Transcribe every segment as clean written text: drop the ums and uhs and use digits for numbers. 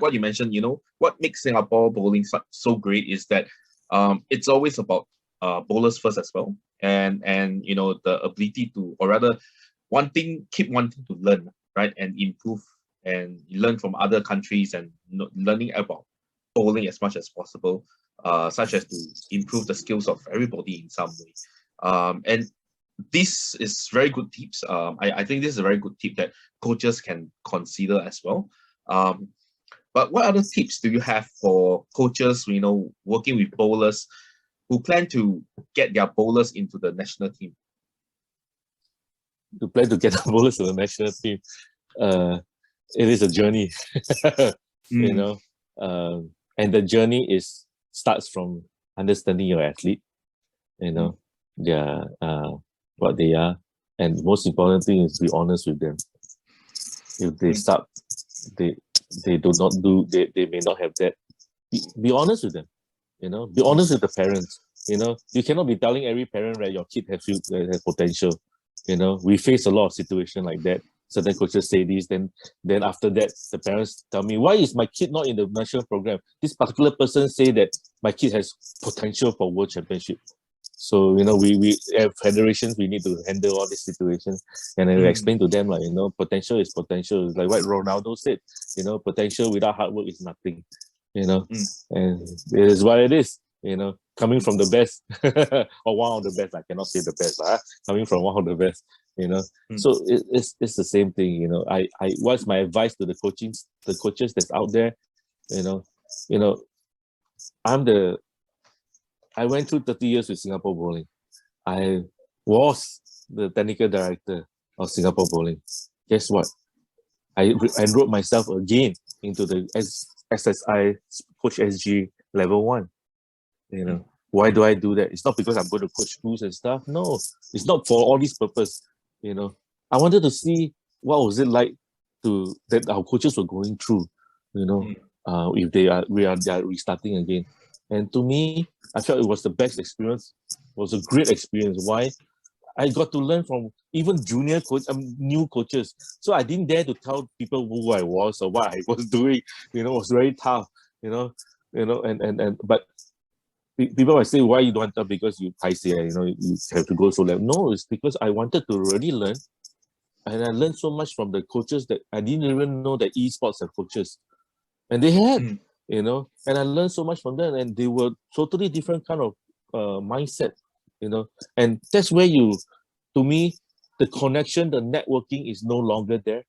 what you mentioned, what makes Singapore bowling so great is that it's always about bowlers first as well, and the ability to, or rather, keep wanting to learn, right, and improve and learn from other countries, and learning about bowling as much as possible, such as to improve the skills of everybody in some way. And this is very good tips. I think this is a very good tip that coaches can consider as well. But what other tips do you have for coaches, working with bowlers who plan to get their bowlers into the national team? To plan to get the bowlers to the national team, it is a journey, and the journey starts from understanding your athlete, their what they are, and most important thing is be honest with them. If they start, they do not do, they may not have that. Be honest with them, be honest with the parents. You cannot be telling every parent that your kid has potential. We face a lot of situations like that. Certain coaches say this, then after that, the parents tell me, why is my kid not in the national program? This particular person say that my kid has potential for world championship. So, we have federations, we need to handle all these situations. And then we explain to them, potential is potential. It's like what Ronaldo said, potential without hard work is nothing, and it is what it is, coming from the best, or one of the best. I cannot say the best, coming from one of the best, So it's the same thing, what's my advice to the coaches that's out there, I went through 30 years with Singapore Bowling. I was the technical director of Singapore Bowling. Guess what? I enrolled myself again into the SSI Coach SG Level 1. Why do I do that? It's not because I'm going to coach schools and stuff. No, it's not for all this purpose. I wanted to see what was it like that our coaches were going through, if they are restarting again. And to me, I felt it was the best experience. It was a great experience. Why? I got to learn from even junior new coaches. So I didn't dare to tell people who I was or what I was doing. It was very tough. But people might say, why you don't tell? Because you you have to go so level. No, it's because I wanted to really learn, and I learned so much from the coaches that I didn't even know that esports have coaches, and they had. And I learned so much from them, and they were totally different kind of mindset, and that's where to me, the connection, the networking is no longer there.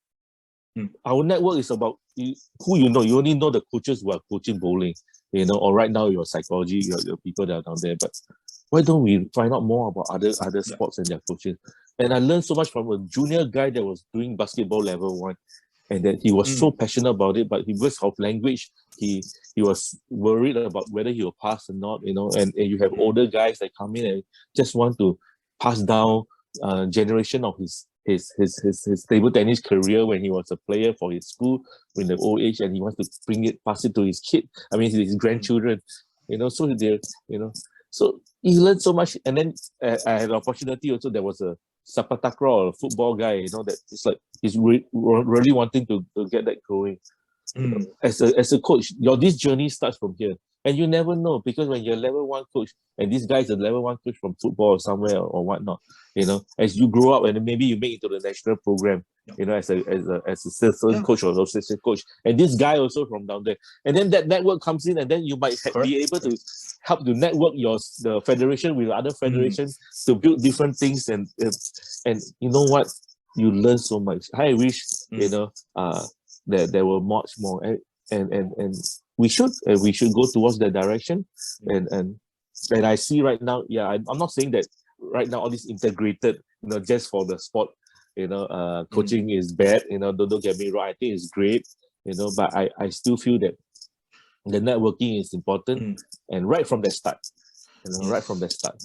Our network is about who you only know the coaches who are coaching bowling, or right now your psychology, your people that are down there, but why don't we find out more about other sports and their coaches? And I learned so much from a junior guy that was doing basketball level 1, and that he was so passionate about it, but because of language, he was worried about whether he will pass or not, and you have older guys that come in and just want to pass down generation of his table tennis career when he was a player for his school in the old age, and he wants to pass it to his his grandchildren, so so he learned so much. And then I had an opportunity also. There was a sepak takraw or a football guy, that it's like he's really wanting to get that going. As a coach, this journey starts from here, and you never know, because when you're level 1 coach and this guy is a level 1 coach from football or somewhere or whatnot, as you grow up and maybe you make it to the national program, as a sales coach or assistant coach, and this guy also from down there, and then that network comes in, and then you might be able to help to network the federation with other federations to build different things, and you know what, you learn so much. I wish that there were much more, and we should go towards that direction, and I see right now, I'm not saying that right now all this integrated, just for the sport, coaching is bad, don't get me wrong, I think it's great, but I still feel that the networking is important, and right from the start, right from the start.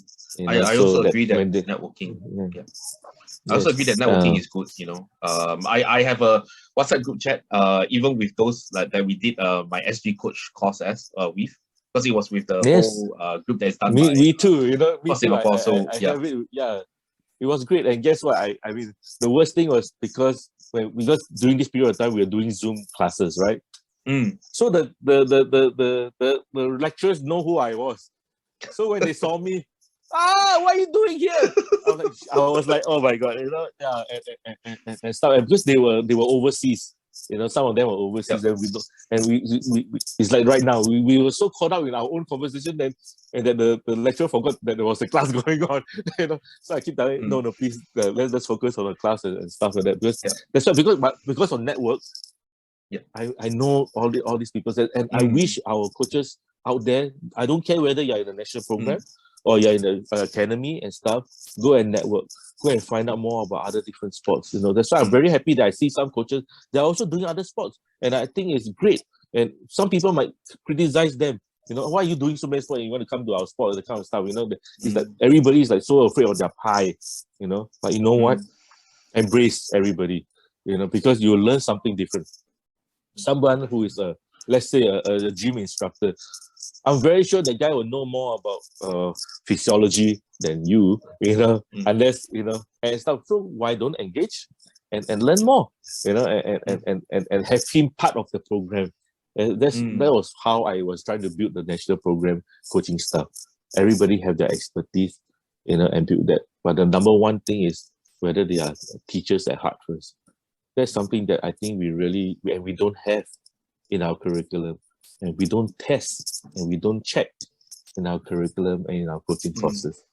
I also agree that networking. I also agree that networking is good. I have a WhatsApp group chat, even with those that we did my SG coach course with, because it was with the whole group that's done by me too. Me too. Singapore. I have it, it was great. And guess what? I mean, the worst thing was because during this period of time we were doing Zoom classes, right? Mm. So the lecturers know who I was. So when they saw me, what are you doing here? I was like, oh my god, yeah, and stuff. And because they were overseas, some of them were overseas, Yep. and we don't, and we it's like right now we were so caught up in our own conversation then, and that the lecturer forgot that there was a class going on. So I keep telling, Mm. no, please, let's focus on the class and stuff like that, because Yep. that's why, because of network, Yep. I know all these people, and I Mm. wish our coaches out there, I don't care whether you're in the national program Mm. or you're in the academy and stuff, go and network, go and find out more about other different sports. That's why I'm Mm. very happy that I see some coaches, they're also doing other sports. And I think it's great. And some people might criticize them. Why are you doing so many sports and you want to come to our sport, the kind of stuff, it's like everybody is like so afraid of their pie, but you know what? Embrace everybody, because you'll learn something different. Someone who is let's say a gym instructor, I'm very sure that guy will know more about physiology than you, unless, and stuff. So why don't engage and learn more, and have him part of the program. And that was how I was trying to build the national program coaching stuff. Everybody have their expertise, and build that. But the number one thing is whether they are teachers at heart first. That's something that I think we don't have in our curriculum, and we don't test and we don't check in our curriculum and in our coaching courses.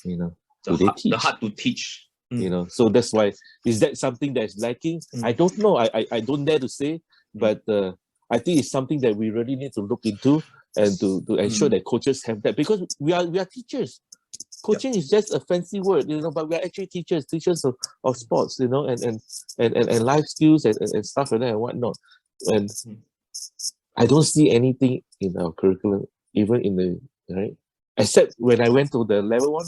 Do they teach? The heart to teach. So that's why, is that something that's lacking? I don't know. I don't dare to say, but I think it's something that we really need to look into, and to ensure that coaches have that, because we are teachers. Coaching is just a fancy word, but we are actually teachers of sports, and life skills and stuff like that and whatnot. And I don't see anything in our curriculum, even in the right, except when I went to the level one,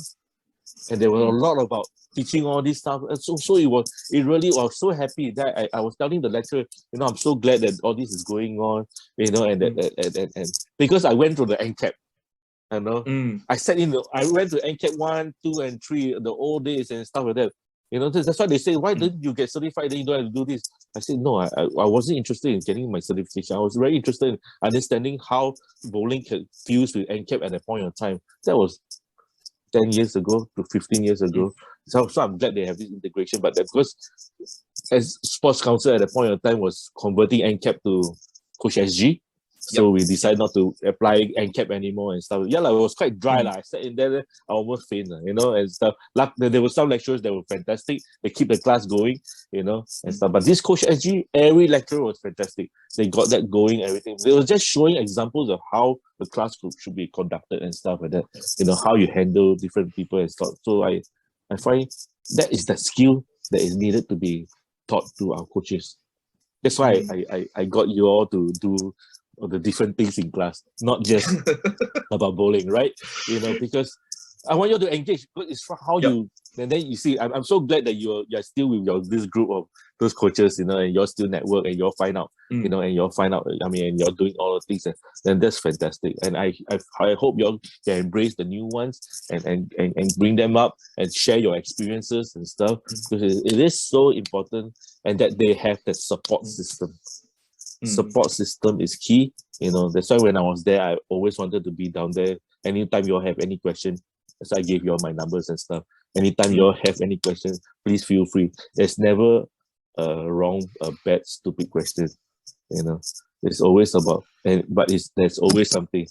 and there was a lot about teaching all this stuff. And so it really was so happy that I was telling the lecturer, I'm so glad that all this is going on, and because I went through the NCAP. I went to NCAP 1, 2, and 3, the old days and stuff like that. That's why they say, why didn't you get certified? Then you don't have to do this. I said, no, I wasn't interested in getting my certification. I was very interested in understanding how bowling can fuse with NCAP at that point of time. That was 10 years ago to 15 years ago. So I'm glad they have this integration. But because as sports council at that point of time was converting NCAP to Coach SG, so we decided not to apply NCAP anymore and stuff. Yeah, it was quite dry. I sat in there, I almost faint, and stuff. There were some lecturers that were fantastic. They keep the class going, and stuff. But this Coach SG, every lecturer was fantastic. They got that going, everything. They were just showing examples of how the class should be conducted and stuff like that. How you handle different people and stuff. So I find that is the skill that is needed to be taught to our coaches. That's why I got you all to do the different things in class, not just about bowling, right? Because I want you to engage, because it's how you, and then you see, I'm so glad that you're still with this group of those coaches, and you're still network, and you'll find out, and you'll find out, and you're doing all the things, and that's fantastic. And I hope you can embrace the new ones and bring them up and share your experiences and stuff, because it is so important, and that they have that support system. Support system is key. That's why when I was there, I always wanted to be down there. Anytime you all have any question, so I gave you all my numbers and stuff. Anytime you all have any questions, please feel free. There's never a wrong, a bad, stupid question. It's always about, there's always something,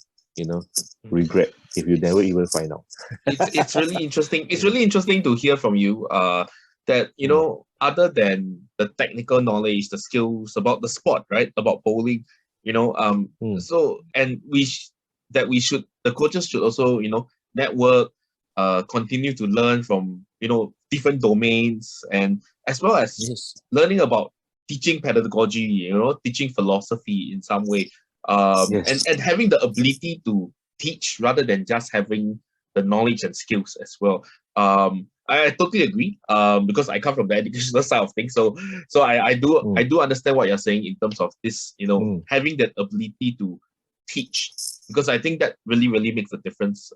regret if you never even find out. It's really interesting. It's really interesting to hear from you. That other than the technical knowledge, the skills about the sport, right? About bowling, So, and the coaches should also network, continue to learn from different domains, and as well as learning about teaching pedagogy, teaching philosophy in some way, and having the ability to teach rather than just having the knowledge and skills as well. I totally agree. Because I come from the educational side of things, so I do understand what you're saying in terms of this, having that ability to teach, because I think that really makes a difference.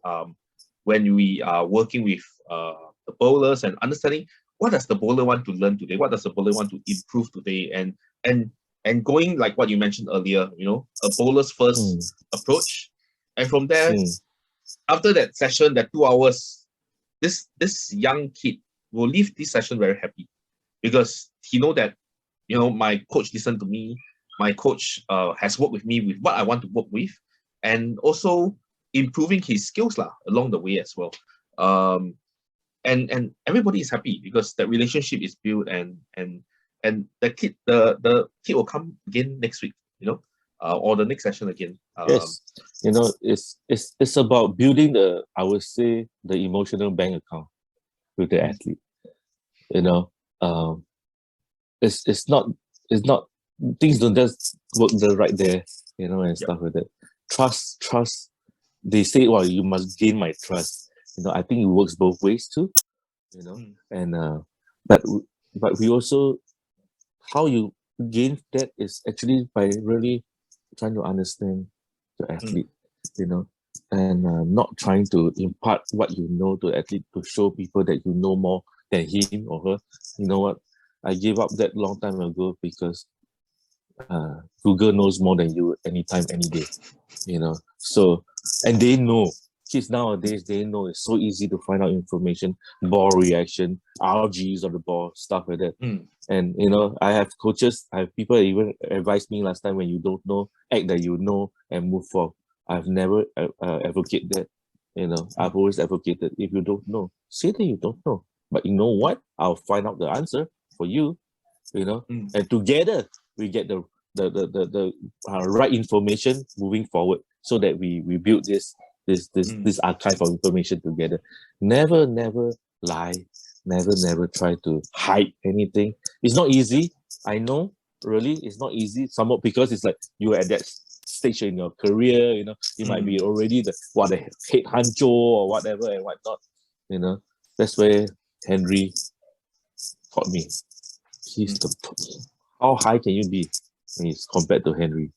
When we are working with the bowlers and understanding what does the bowler want to learn today, what does the bowler want to improve today, and and going like what you mentioned earlier, a bowler's first approach. And from there, after that session, that 2 hours, this young kid will leave this session very happy because he know that, my coach listened to me. My coach has worked with me with what I want to work with, and also improving his skills along the way as well. And everybody is happy because that relationship is built, and the kid will come again next week, or the next session again. Yes, it's about building I would say, the emotional bank account with the athlete. It's not things don't just work right there, and stuff like that. Trust. They say, well, you must gain my trust. I think it works both ways too. And but we also, how you gain that is actually by really trying to understand the athlete, and not trying to impart what you know to the athlete to show people that you know more than him or her. You know what? I gave up that long time ago because Google knows more than you anytime, any day. So, and they know. Kids nowadays, they know it's so easy to find out information, ball reaction, RGs of the ball, stuff like that. And I have coaches, I have people that even advised me last time, when you don't know, act that you know and move forward. I've never advocated that. I've always advocated, if you don't know, say that you don't know. But you know what? I'll find out the answer for you. And together we get the right information moving forward, so that we build this archive of information together. Never lie. Never try to hide anything. It's not easy. I know, really, it's not easy. Somewhat because it's like you're at that stage in your career. You might be already the head honcho or whatever and whatnot. That's where Henry taught me. How high can you be when he's compared to Henry?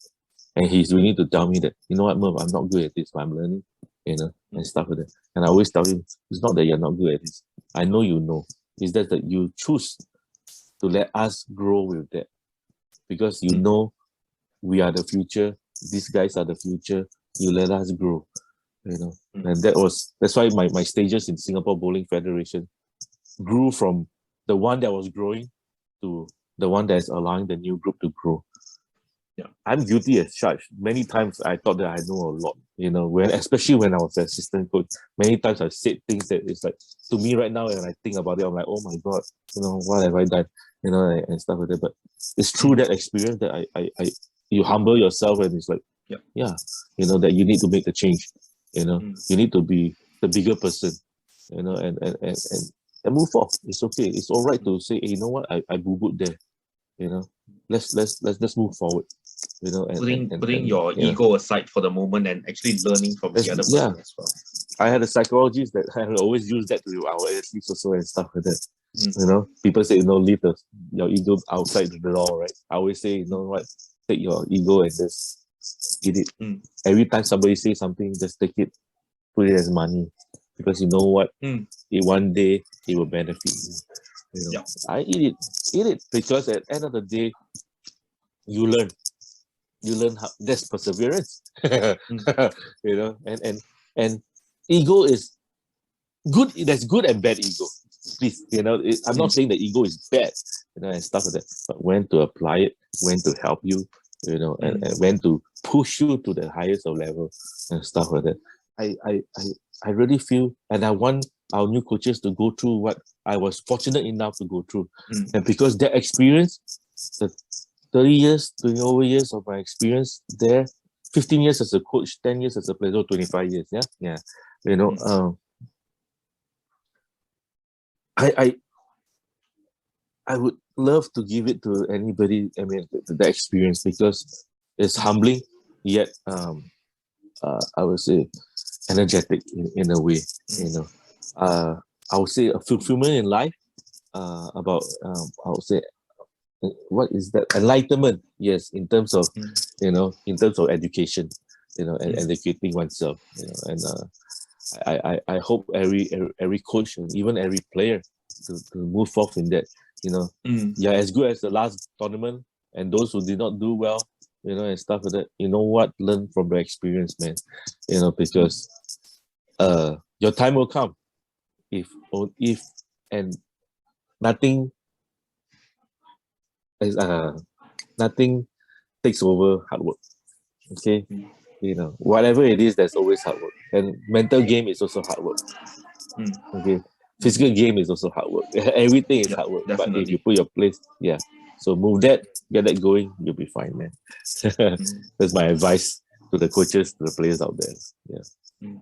And he's willing to tell me that, you know what, Merv, I'm not good at this, but I'm learning, and stuff like that. And I always tell him, it's not that you're not good at this. I know you know. It's that you choose to let us grow with that. Because you know we are the future. These guys are the future. You let us grow. And that's why my stages in Singapore Bowling Federation grew from the one that was growing to the one that is allowing the new group to grow. Yeah, I'm guilty as charged. Many times I thought that I know a lot, especially when I was an assistant coach. Many times I've said things that it's like, to me right now, and I think about it, I'm like, oh my God, what have I done, and stuff like that. But it's through that experience that you humble yourself, and it's like, that you need to make the change. You need to be the bigger person, and move forward. It's okay. It's all right to say, hey, you know what, I boo-booed there. Let's move forward. Putting your ego aside for the moment and actually learning from the other person as well. I had a psychologist that I always use that to our athletes also and stuff like that. People say, leave your ego outside the door, right? I always say, you know what, take your ego and just eat it. Every time somebody says something, just take it, put it as money, because you know what, one day it will benefit you. I eat it because at the end of the day, you learn how, that's perseverance. And ego is good. There's good and bad ego. Please, I'm not saying that ego is bad, and stuff like that, but when to apply it, when to help you, and when to push you to the highest of level and stuff like that. I really feel, and I want our new coaches to go through what I was fortunate enough to go through. And because that experience, the 30 years, 20 over years of my experience there, 15 years as a coach, 10 years as a player, 25 years, I would love to give it to anybody, the experience, because it's humbling, yet I would say energetic in a way, I would say a fulfillment in life, about I would say, what is that, enlightenment, yes, in terms of in terms of education, and educating oneself, and I hope every coach and even every player to move forth in that. You're as good as the last tournament And those who did not do well, and stuff like that, you know what? Learn from the experience, man. Because your time will come. If and nothing is nothing takes over hard work. Okay. Whatever it is, there's always hard work. And mental game is also hard work. Okay. Physical game is also hard work. Everything is hard work. But if you put your place, so move that, get that going, you'll be fine, man. That's my advice to the coaches, to the players out there. Yeah.